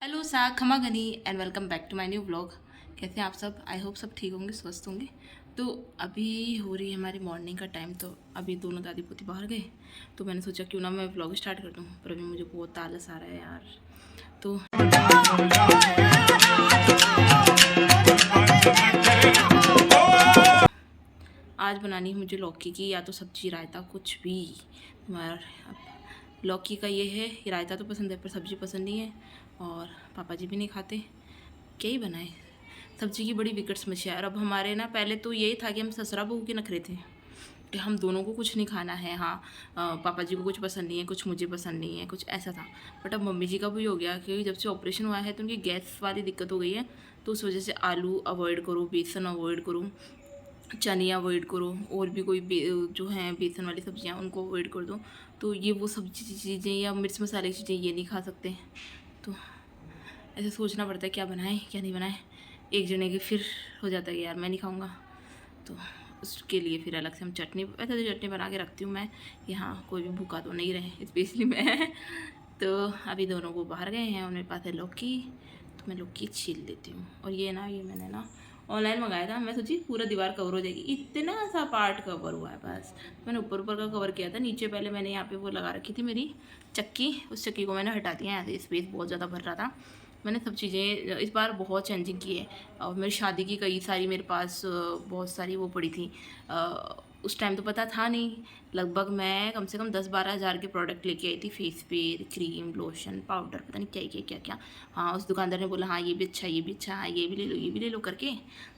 Hello सा खमा गनी and welcome back to my new vlog. कैसे हैं आप सब? आई होप सब ठीक होंगे, स्वस्थ होंगे। तो अभी हो रही है हमारी मॉर्निंग का टाइम। तो अभी दोनों दादी पोती बाहर गए, तो मैंने सोचा क्यों ना मैं व्लॉग स्टार्ट कर दूं। पर अभी मुझे बहुत आलस आ रहा है यार। तो आज बनानी है मुझे लौकी की या तो सब्जी रायता, कुछ भी। लौकी का ये है, रायता तो पसंद है पर सब्जी पसंद नहीं है, और पापा जी भी नहीं खाते। क्या ही बनाए, सब्जी की बड़ी विकट समस्या है। और अब हमारे ना, पहले तो यही था कि हम ससुरा बहू के नखरे थे कि हम दोनों को कुछ नहीं खाना है। हाँ, पापा जी को कुछ पसंद नहीं है, कुछ मुझे पसंद नहीं है, कुछ ऐसा था। बट अब मम्मी जी का भी हो गया, क्योंकि जब से ऑपरेशन हुआ है तो उनकी गैस वाली दिक्कत हो गई है। तो उस वजह से आलू अवॉइड करो, बेसन अवॉइड करो, चने अवॉइड करो, और भी कोई जो हैं बेसन वाली सब्जियां उनको अवॉइड कर दो। तो ये वो सब्जी चीज़ें या मिर्च मसाले की चीज़ें ये नहीं खा सकते। तो ऐसे सोचना पड़ता है क्या बनाएं क्या नहीं बनाएं। एक जने के फिर हो जाता है कि यार मैं नहीं खाऊंगा, तो उसके लिए फिर अलग से हम चटनी, वैसे तो चटनी बना के रखती हूँ मैं कि हाँ कोई भी भूखा तो नहीं रहे, स्पेशली मैं। तो अभी दोनों को बाहर गए हैं और मेरे पास है लौकी, तो मैं लौकी छील लेती हूँ। और ये मैंने ना ऑनलाइन मंगाया था। मैं सोची पूरा दीवार कवर हो जाएगी, इतना सा पार्ट कवर हुआ है बस। मैंने ऊपर ऊपर का कवर किया था, नीचे पहले मैंने यहाँ पे वो लगा रखी थी मेरी चक्की, उस चक्की को मैंने हटा दिया। यहाँ से स्पेस बहुत ज़्यादा भर रहा था। मैंने सब चीज़ें इस बार बहुत चेंजिंग की है। और मेरी शादी की कई सारी मेरे पास बहुत सारी वो पड़ी थी। उस टाइम तो पता था नहीं, लगभग मैं कम से कम 10-12 हज़ार के प्रोडक्ट लेके आई थी। फेस पे, क्रीम, लोशन, पाउडर, पता नहीं क्या क्या क्या क्या। हाँ, उस दुकानदार ने बोला हाँ ये भी अच्छा, ये भी अच्छा, हाँ ये भी ले लो, ये भी ले लो करके।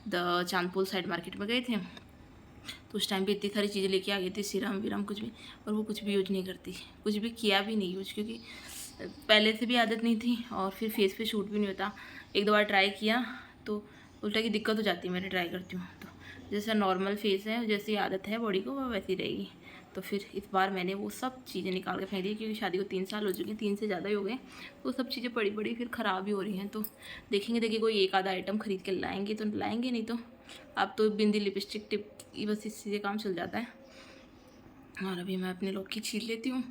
द चांदपुर साइड मार्केट में गए थे, तो उस टाइम पे इतनी सारी चीज़ें लेके आ गई थी, सीरम वीरम कुछ भी। और वो कुछ भी यूज नहीं करती, कुछ भी किया भी नहीं यूज, क्योंकि पहले से भी आदत नहीं थी और फिर फेस पे शूट भी नहीं होता। एक दो बार ट्राई किया तो उल्टा की दिक्कत हो जाती है। मैं ट्राई करती हूँ तो जैसा नॉर्मल फेस है, जैसी आदत है बॉडी को, वो वैसी रहेगी। तो फिर इस बार मैंने वो सब चीज़ें निकाल के फेंक दी, क्योंकि शादी को 3 साल हो चुके हैं, 3 से ज़्यादा ही हो गए। वो सब चीज़ें पड़ी पड़ी फिर ख़राब ही हो रही हैं। तो देखेंगे, देखिए कोई एक आधा आइटम ख़रीद के लाएंगे तो लाएंगे, नहीं तो अब तो बिंदी, लिपस्टिक, टिप, बस इससे काम चल जाता है। और अभी मैं अपने लौकी छील लेती हूँ,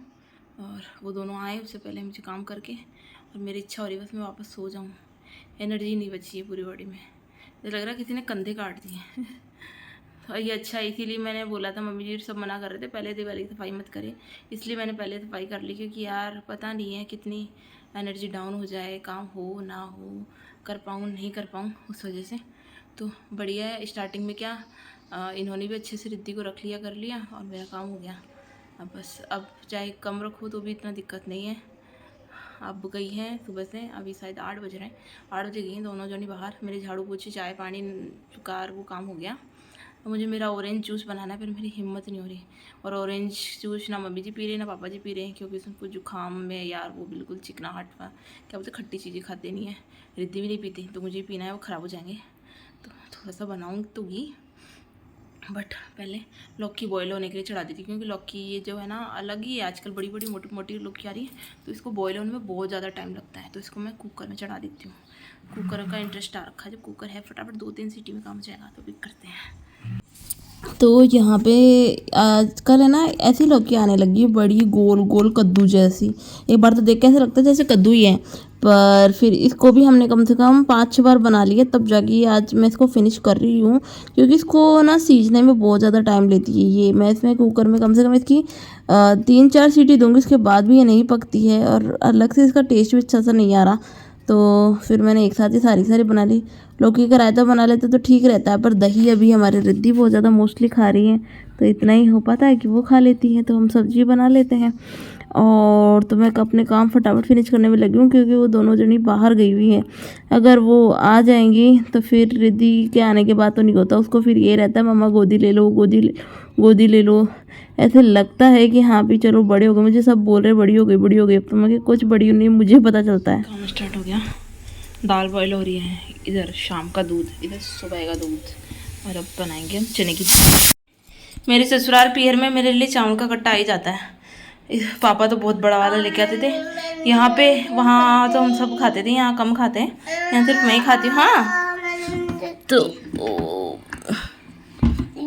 और वो दोनों आए उससे पहले मुझे काम करके। और मेरी इच्छा हो रही है बस मैं वापस सो जाऊँ। एनर्जी नहीं बची है पूरी बॉडी में, मुझे लग रहा है किसी ने कंधे काट दिए। और ये अच्छा है, इसीलिए मैंने बोला था, मम्मी जी सब मना कर रहे थे पहले दिवाली की सफाई मत करें, इसलिए मैंने पहले सफाई कर ली। क्योंकि यार पता नहीं है कितनी एनर्जी डाउन हो जाए, काम हो ना हो, कर पाऊँ नहीं कर पाऊँ, उस वजह से। तो बढ़िया है, स्टार्टिंग में क्या इन्होंने भी अच्छे से रिद्धि को रख लिया, कर लिया, और मेरा काम हो गया। अब बस, अब चाहे कम रखो तो भी इतना दिक्कत नहीं है। अब गई हैं सुबह से, अभी शायद 8 बज रहे हैं, 8 बजे गई हैं दोनों जनी बाहर। मेरे झाड़ू पोछे, चाय पानी, कार, वो काम हो गया। तो मुझे मेरा ऑरेंज जूस बनाना है, फिर मेरी हिम्मत नहीं हो रही। और ऑरेंज जूस ना मम्मी जी पी रहे ना पापा जी पी रहे हैं, क्योंकि उनको जुकाम में यार वो बिल्कुल चिकनाहट, क्या बोलते, खट्टी चीज़ें खाते नहीं है। रिद्धि भी नहीं पीती, तो मुझे पीना है, वो ख़राब हो जाएंगे। तो थोड़ा सा बनाऊँगी तो घी, बट पहले लौकी बॉयल होने के लिए चढ़ा दी थी। क्योंकि लौकी ये जो है ना अलग ही है आजकल, बड़ी बड़ी मोटी मोटी लौकी आ रही है, तो इसको बॉयल होने में बहुत ज़्यादा टाइम लगता है। तो इसको मैं कुकर में चढ़ा देती हूँ। कुकर का इंटरेस्ट आ रखा है, जब कुकर है फटाफट 2-3 सीटी में काम हो जाएगा। तो भी करते हैं। तो यहाँ पे आजकल है ना ऐसी लौकी आने लगी है, बड़ी गोल गोल कद्दू जैसी। एक बार तो देख के ऐसा लगता है जैसे कद्दू ही है, पर फिर इसको भी हमने कम से कम 5-6 बार बना लिया, तब जाके आज मैं इसको फिनिश कर रही हूँ। क्योंकि इसको ना सीजने में बहुत ज़्यादा टाइम लेती है ये। मैं इसमें कुकर में कम से कम इसकी 3-4 सीटी दूँगी, इसके बाद भी ये नहीं पकती है, और अलग से इसका टेस्ट भी अच्छा सा नहीं आ रहा। तो फिर मैंने एक साथ ही सारी बना ली। लौकी का रायता बना लेते तो ठीक रहता है, पर दही अभी हमारी रिद्धि बहुत ज़्यादा मोस्टली खा रही है, तो इतना ही हो पाता है कि वो खा लेती हैं, तो हम सब्जी बना लेते हैं। और तो मैं अपने काम फटाफट फिनिश करने में लगी हूँ, क्योंकि वो दोनों जनी बाहर गई हुई हैं। अगर वो आ जाएंगी तो फिर रिद्धि के आने के बाद तो नहीं होता, उसको फिर ये रहता है मम्मा गोदी ले लो, गोदी ले लो। ऐसे लगता है कि हाँ भी चलो बड़े हो गए, मुझे सब बोल रहे बड़ी हो गई बड़ी हो गई, अब तो मैं कुछ बड़ी हो नहीं, मुझे पता चलता है। काम स्टार्ट हो गया, दाल बॉईल हो रही है, इधर शाम का दूध, इधर सुबह का दूध, और अब बनाएंगे हम चने की दाल। मेरे ससुराल पीहर में मेरे लिए चावल का कट्टा आ ही जाता है। पापा तो बहुत बड़ा वाला लेके आते थे यहाँ पे, वहाँ तो हम सब खाते थे, यहाँ कम खाते हैं, यहाँ सिर्फ मैं ही खाती हूँ। हाँ,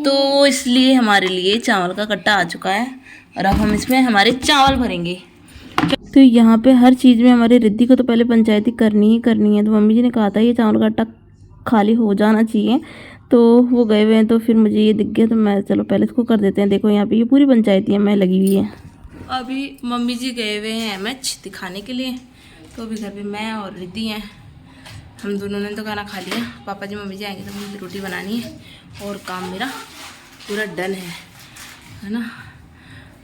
तो इसलिए हमारे लिए चावल का कट्टा आ चुका है, और अब हम इसमें हमारे चावल भरेंगे। तो यहाँ पे हर चीज़ में हमारी रिद्धि को तो पहले पंचायती करनी ही करनी है। तो मम्मी जी ने कहा था ये चावल का आटा खाली हो जाना चाहिए, तो वो गए हुए हैं, तो फिर मुझे ये दिख गया, तो मैं चलो पहले इसको कर देते हैं। देखो यहाँ पे ये पूरी पंचायती में लगी हुई है। अभी मम्मी जी गए हुए हैं मैच दिखाने के लिए, तो अभी घर पे मैं और रिद्धि हैं। हम दोनों ने तो खाना खा लिया। पापा जी मम्मी जी आएंगे तो मुझे रोटी बनानी है और काम मेरा पूरा डन है ना।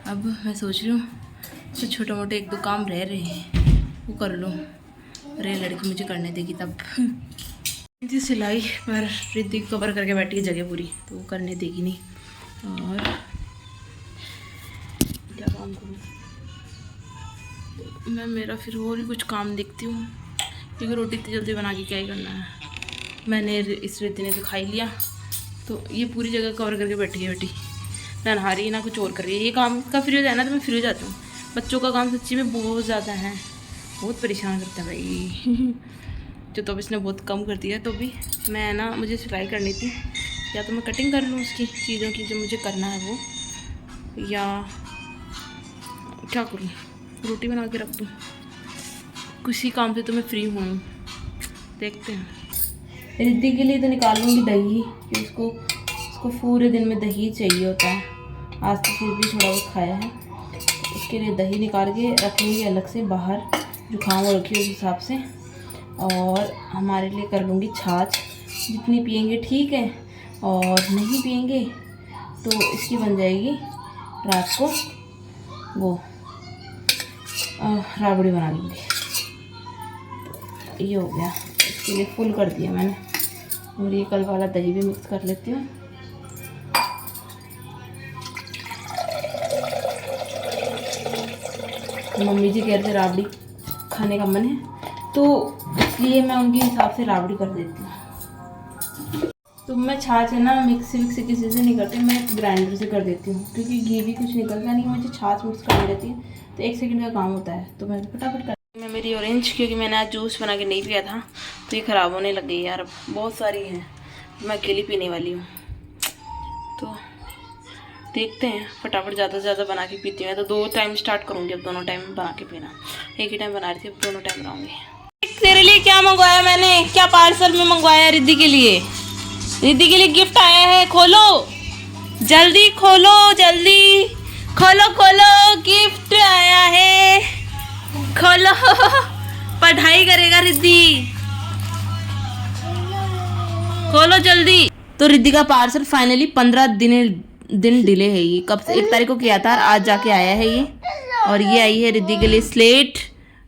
अब मैं सोच रही हूँ तो छोटे मोटे एक दो काम रह रहे हैं वो कर लूँ। अरे लड़की मुझे करने देगी तब। जी सिलाई पर रिद्धि कवर करके बैठी है जगह पूरी, तो वो करने देगी नहीं। और क्या काम करूँ मैं, मेरा फिर और भी कुछ काम देखती हूँ, क्योंकि रोटी इतनी जल्दी बना के क्या ही करना है। मैंने इस रिद्धि ने तो खा ही लिया, तो ये पूरी जगह कवर करके बैठी है बेटी, ना नहा रही है ना कुछ और कर रही है। ये काम का फ्री हो जाए ना तो मैं फ्री हो जाती हूँ। बच्चों का काम सच्ची में बहुत ज़्यादा है, बहुत परेशान करता है भाई। तो अब इसने बहुत कम कर दिया, तो भी मैं ना मुझे सिलाई करनी थी, या तो मैं कटिंग कर लूँ उसकी चीज़ों की जो मुझे करना है वो, या क्या करूँ रोटी बना के रख दूँ। किसी काम से तो मैं फ्री हूँ, देखते हैं। रिद्धि के लिए तो निकाल लूँगी दही, कि उसको पूरे दिन में दही चाहिए होता है। आज तो फिर भी थोड़ा बहुत खाया है, उसके लिए दही निकाल के रख लूँगी अलग से बाहर, जुकाम हो रखी है उस हिसाब से। और हमारे लिए कर लूँगी छाछ, जितनी पियेंगे ठीक है, और नहीं पियेंगे तो इसकी बन जाएगी रात को वो राबड़ी बना लूँगी। ये हो गया, इसके लिए फुल कर दिया मैंने। और ये कल वाला दही भी मिक्स कर लेती हूँ। मम्मी जी कह रहे थे राबड़ी खाने का मन है, तो इसलिए मैं उनके हिसाब से राबड़ी कर देती हूँ। तो मैं छाछ है ना मिक्सी किसी से नहीं करती, मैं ग्राइंडर से कर देती हूँ, क्योंकि घी भी कुछ निकलता नहीं, मुझे छाछ मिक्स करनी रहती है, तो 1 सेकंड का काम होता है, तो मैं फटाफट कर। मैं मेरी ऑरेंज, क्योंकि मैंने आज जूस बना के नहीं पिया था, तो ये ख़राब होने लग गई यार। बहुत सारी हैं, मैं अकेली पीने वाली हूँ, तो देखते हैं फटाफट ज़्यादा से ज़्यादा बना के पीती हूँ। तो 2 टाइम स्टार्ट करूँगी अब, दोनों टाइम बना के पीना। एक ही टाइम बना रही थी, अब दोनों टाइम बनाऊँगी। तेरे लिए क्या मंगवाया मैंने, क्या पार्सल में मंगवाया रिद्धि के लिए? रिद्धि के लिए गिफ्ट आया है, खोलो जल्दी, खोलो जल्दी, खोलो गिफ्ट आया है, खोलो। पढ़ाई करेगा रिद्धि, खोलो जल्दी। तो रिद्धि का पार्सल फाइनली 15 दिन डिले है। ये कब से 1 तारीख को किया था, आज जाके आया है ये। और ये आई है रिद्धि के लिए स्लेट,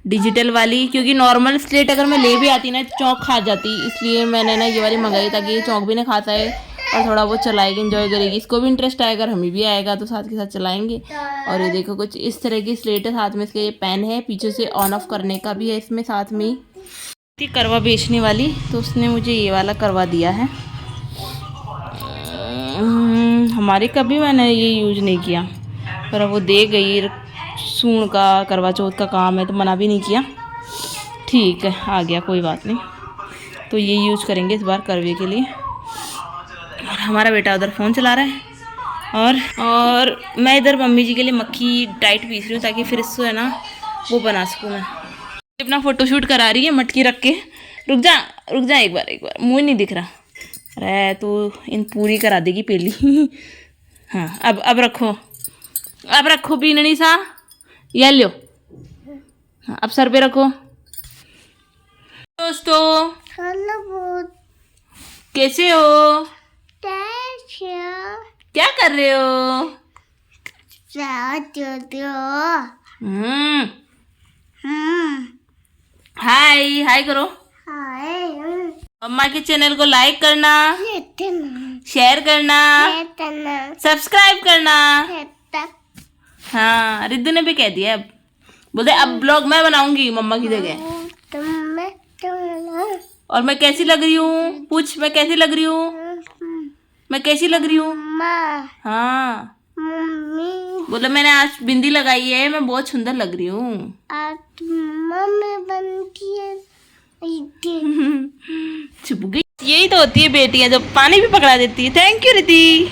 डिजिटल वाली, क्योंकि नॉर्मल स्लेट अगर मैं ले भी आती ना चौक खा जाती, इसलिए मैंने ना ये वाली मंगाई, ताकि ये चौक भी नहीं खाता है और थोड़ा बहुत चलाएगी, इंजॉय करेगी, इसको भी इंटरेस्ट आएगा, हमें भी आएगा, तो साथ के साथ चलाएंगे। और ये देखो कुछ इस तरह की स्लेट है, साथ में इसके ये पेन है, पीछे से ऑन ऑफ करने का भी है इसमें साथ में ही। करवा बेचने वाली, तो उसने मुझे ये वाला करवा दिया है। हमारे कभी मैंने ये यूज नहीं किया, पर वो दे गई, सूण का करवा चौथ का काम है, तो मना भी नहीं किया। ठीक है, आ गया, कोई बात नहीं। तो ये यूज करेंगे इस बार करवे के लिए। और हमारा बेटा उधर फ़ोन चला रहा है, और मैं इधर मम्मी जी के लिए मक्खी डाइट पीस रही हूँ, ताकि फिर इसको है ना वो बना सकूँ मैं। अपना फ़ोटोशूट करा रही है मटकी रख के। रुक जा एक बार, मुँह नहीं दिख रहा। अरे तो इन पूरी करा देगी पहली। हाँ, अब रखो पीननी सा, ये लो। हाँ, अब सर पे रखो। दोस्तों कैसे हो, क्या कर रहे हो? हाय करो। मम्मा के चैनल को लाइक करना, शेयर करना, सब्सक्राइब करना। हाँ, रिद्धि ने भी कह दिया। अब बोलते अब ब्लॉग मैं बनाऊंगी मम्मा की जगह। और मैं कैसी लग रही हूँ, पूछ, मैं कैसी लग रही हूँ, मैं कैसी लग रही हूँ? हाँ, बोले मैंने आज बिंदी लगाई है, मैं बहुत सुंदर लग रही हूँ। छुप गई। यही तो होती है बेटियां, जब पानी भी पकड़ा देती है। Thank you Riddhi.